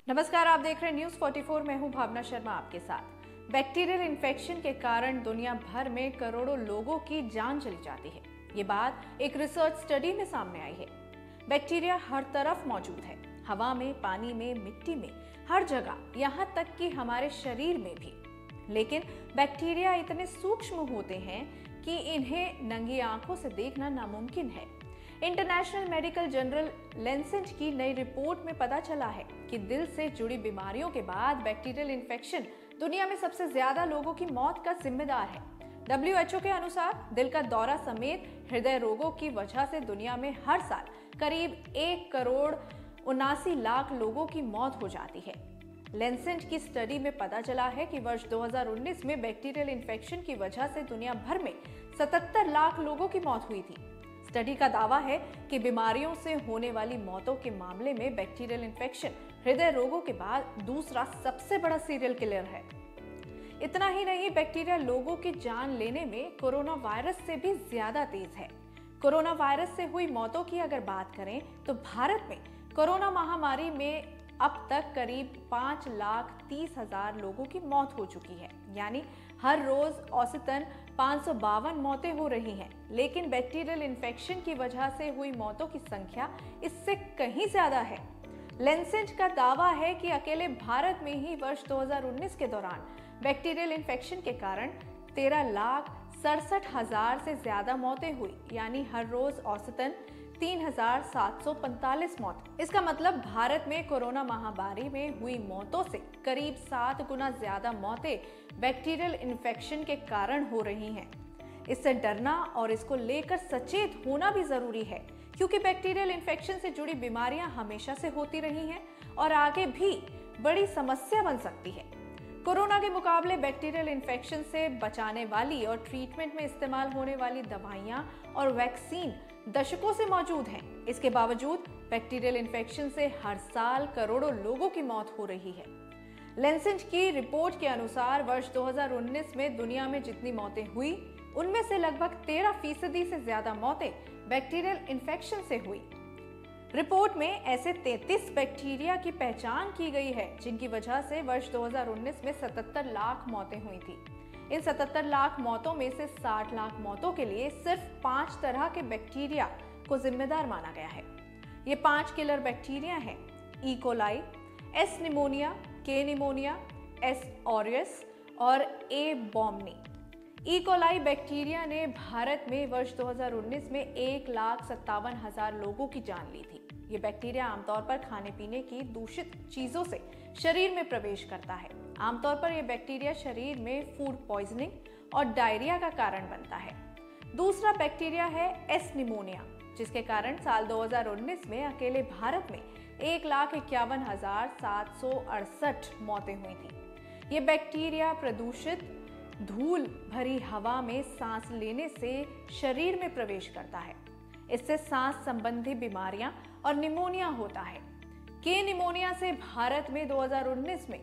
नमस्कार, आप देख रहे हैं न्यूज 44। मैं हूं भावना शर्मा आपके साथ। बैक्टीरियल इन्फेक्शन के कारण दुनिया भर में करोड़ों लोगों की जान चली जाती है। ये बात एक रिसर्च स्टडी में सामने आई है। बैक्टीरिया हर तरफ मौजूद है, हवा में, पानी में, मिट्टी में, हर जगह, यहाँ तक कि हमारे शरीर में भी। लेकिन बैक्टीरिया इतने सूक्ष्म होते हैं कि इन्हें नंगी आंखों से देखना नामुमकिन है। इंटरनेशनल मेडिकल जर्नल लैंसेट की नई रिपोर्ट में पता चला है कि दिल से जुड़ी बीमारियों के बाद बैक्टीरियल इन्फेक्शन दुनिया में सबसे ज्यादा लोगों की मौत का जिम्मेदार है। WHO के अनुसार दिल का दौरा समेत हृदय रोगों की वजह से दुनिया में हर साल करीब 1,79,00,000 लोगों की मौत हो जाती है। लैंसेट की स्टडी में पता चला है कि वर्ष 2019 में बैक्टीरियल इन्फेक्शन की वजह से दुनिया भर में 77 लाख लोगों की मौत हुई थी। स्टडी का दावा है कि बीमारियों से होने वाली मौतों के मामले में बैक्टीरियल इन्फेक्शन हृदय रोगों के बाद दूसरा सबसे बड़ा सीरियल किलर है। इतना ही नहीं, बैक्टीरिया लोगों की जान लेने में कोरोना वायरस से भी ज्यादा तेज है। कोरोना वायरस से हुई मौतों की अगर बात करें तो भारत में कोरोना महामारी में अब तक करीब 5,30,000 लोगों की मौत हो चुकी है, यानी हर रोज औसतन 552 मौतें हो रही हैं। लेकिन बैक्टीरियल इन्फेक्शन की वजह से हुई मौतों की संख्या इससे कहीं ज्यादा है। लैंसेट का दावा है कि अकेले भारत में ही वर्ष 2019 के दौरान बैक्टीरियल इन्फेक्शन के कारण 13,67,000 से ज्यादा मौतें हुई, यानी हर रोज औसतन 3,745 मौत। इसका मतलब भारत में कोरोना महामारी में हुई मौतों से करीब 7 गुना ज्यादा मौतें बैक्टीरियल इन्फेक्शन के कारण हो रही हैं। इससे डरना और इसको लेकर सचेत होना भी जरूरी है, क्योंकि बैक्टीरियल इन्फेक्शन से जुड़ी बीमारियां हमेशा से होती रही हैं और आगे भी बड़ी समस्या बन सकती है। कोरोना के मुकाबले बैक्टीरियल इन्फेक्शन से बचाने वाली और ट्रीटमेंट में इस्तेमाल होने वाली दवाइयां और वैक्सीन दशकों से मौजूद हैं। इसके बावजूद बैक्टीरियल इन्फेक्शन से हर साल करोड़ों लोगों की मौत हो रही है। लैंसेट की रिपोर्ट के अनुसार वर्ष 2019 में दुनिया में जितनी मौतें हुई, उनमें से लगभग 13% से ज्यादा मौतें बैक्टीरियल इन्फेक्शन से हुई। रिपोर्ट में ऐसे 33 बैक्टीरिया की पहचान की गई है जिनकी वजह से वर्ष 2019 में 77 लाख मौतें हुई थी। इन 77 लाख मौतों में से 60 लाख मौतों के लिए सिर्फ 5 तरह के बैक्टीरिया को जिम्मेदार माना गया है। ये 5 किलर बैक्टीरिया हैं: ई कोलाई, एस निमोनिया, के निमोनिया, एस ऑरियस और ए बोमनी। ई कोलाई बैक्टीरिया ने भारत में वर्ष 2019 में 1,57,000 लोगों की जान ली थी। ये बैक्टीरिया आमतौर पर खाने पीने की दूषित चीजों से शरीर में प्रवेश करता है। आमतौर पर यह बैक्टीरिया शरीर में फूड पॉइजनिंग और डायरिया का कारण बनता है। दूसरा बैक्टीरिया है एस निमोनिया, जिसके कारण साल 2019 में अकेले भारत में 1,51,768 मौतें हुई थी। ये बैक्टीरिया प्रदूषित धूल भरी हवा में सांस लेने से शरीर में प्रवेश करता है। इससे सांस संबंधी बीमारियां और निमोनिया होता है। के निमोनिया से भारत में 2019 में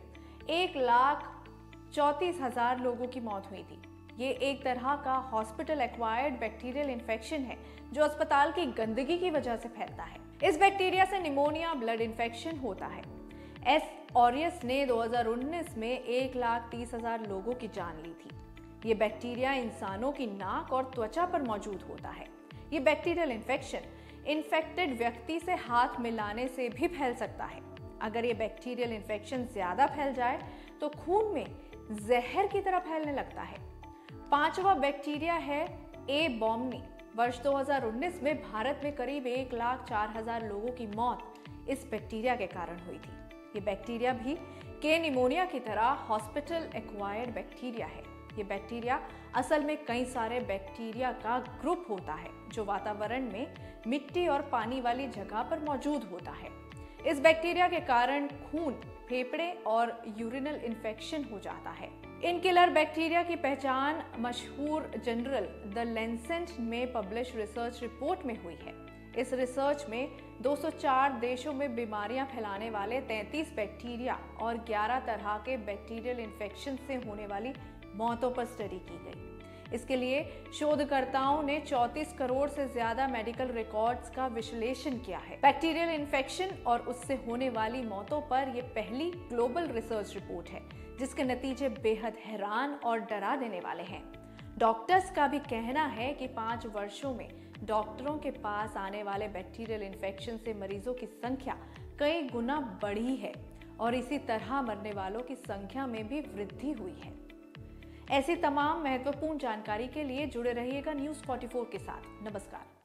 1,34,000 लोगों की मौत हुई थी। ये एक तरह का हॉस्पिटल एक्वायर्ड बैक्टीरियल इन्फेक्शन है जो अस्पताल की गंदगी की वजह से फैलता है। इस बैक्टीरिया से निमोनिया ब्लड इन्फेक्शन होता है। एस ऑरियस ने 2019 में 1,30,000 लोगों की जान ली थी। ये बैक्टीरिया इंसानों की नाक और त्वचा पर मौजूद होता है। ये बैक्टीरियल इन्फेक्शन इन्फेक्टेड व्यक्ति से हाथ मिलाने से भी फैल सकता है। अगर ये बैक्टीरियल इन्फेक्शन ज्यादा फैल जाए तो खून में जहर की तरह फैलने लगता है। 5वां बैक्टीरिया है ए बोमनी। वर्ष 2019 में भारत में करीब 1,04,000 लोगों की मौत इस बैक्टीरिया के कारण हुई थी। ये बैक्टीरिया भी के निमोनिया की तरह हॉस्पिटल एक्वायर्ड बैक्टीरिया है। ये बैक्टीरिया असल में कई सारे बैक्टीरिया का ग्रुप होता है जो वातावरण में मिट्टी और पानी वाली जगह पर मौजूद होता है। इस बैक्टीरिया के कारण खून, फेफड़े और यूरिनल इन्फेक्शन हो जाता है। इन किलर बैक्टीरिया की पहचान मशहूर जर्नल द लैंसेट में पब्लिश रिसर्च रिपोर्ट में हुई है। इस रिसर्च में 204 देशों में बीमारियां फैलाने वाले 33 बैक्टीरिया और 11 तरह के बैक्टीरियल इन्फेक्शन से होने वाली मौतों पर स्टडी की गई। इसके लिए शोधकर्ताओं ने 34 करोड़ से ज्यादा मेडिकल रिकॉर्ड्स का विश्लेषण किया है। बैक्टीरियल इन्फेक्शन और उससे होने वाली मौतों पर यह पहली ग्लोबल रिसर्च रिपोर्ट है, जिसके नतीजे बेहद हैरान और डरा देने वाले हैं। डॉक्टर्स का भी कहना है कि 5 वर्षों में डॉक्टरों के पास आने वाले बैक्टीरियल इन्फेक्शन से मरीजों की संख्या कई गुना बढ़ी है और इसी तरह मरने वालों की संख्या में भी वृद्धि हुई है। ऐसी तमाम महत्वपूर्ण जानकारी के लिए जुड़े रहिएगा न्यूज़ 44 के साथ। नमस्कार।